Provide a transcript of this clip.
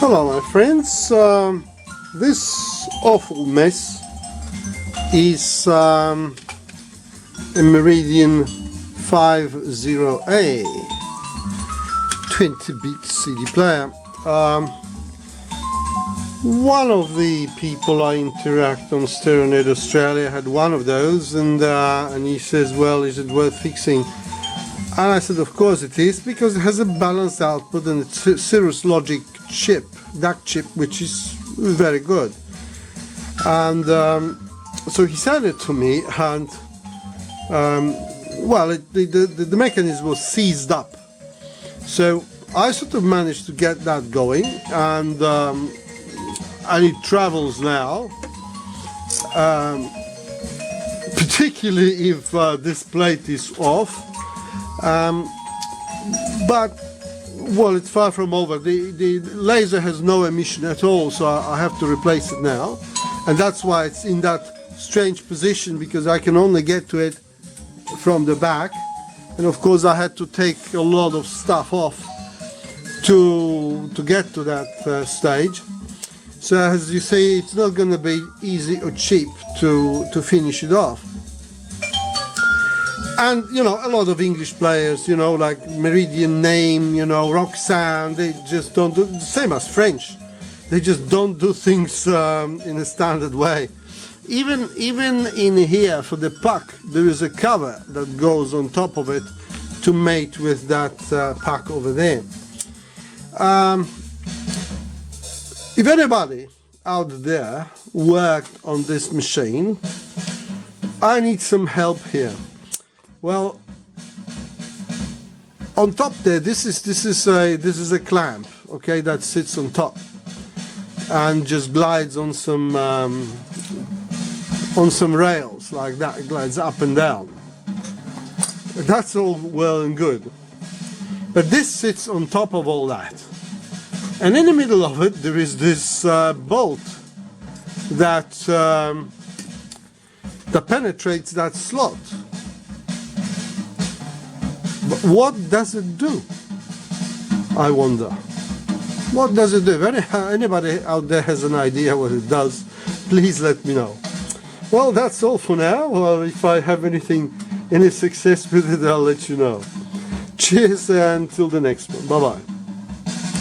Hello my friends, this awful mess is a Meridian 50A 20-bit CD player. One of the people I interact on StereoNet Australia had one of those, and he says, well, is it worth fixing? And I said, of course it is, because it has a balanced output and it's a Cirrus logic chip, DAC chip, which is very good. And so he sent it to me, and well, the mechanism was seized up. So I sort of managed to get that going, and it travels now, particularly if this plate is off. But well, it's far from over. The laser has no emission at all, so I have to replace it now, and that's why it's in that strange position, because I can only get to it from the back, and of course I had to take a lot of stuff off to get to that stage. So as you say, it's not going to be easy or cheap to finish it off. And you know, a lot of English players, you know, like Meridian name, you know, Roxanne, they just don't do the same as French. They just don't do things in a standard way. Even in here for the puck, there is a cover that goes on top of it to mate with that puck over there. If anybody out there worked on this machine, I need some help here. Well, on top there, this is a clamp, okay, that sits on top and just glides on some rails like that. It glides up and down. That's all well and good, but this sits on top of all that, and in the middle of it there is this bolt that penetrates that slot. But what does it do? I wonder. What does it do? If anybody out there has an idea what it does, please let me know. Well, that's all for now. Well, if I have any success with it, I'll let you know. Cheers, and until the next one. Bye-bye.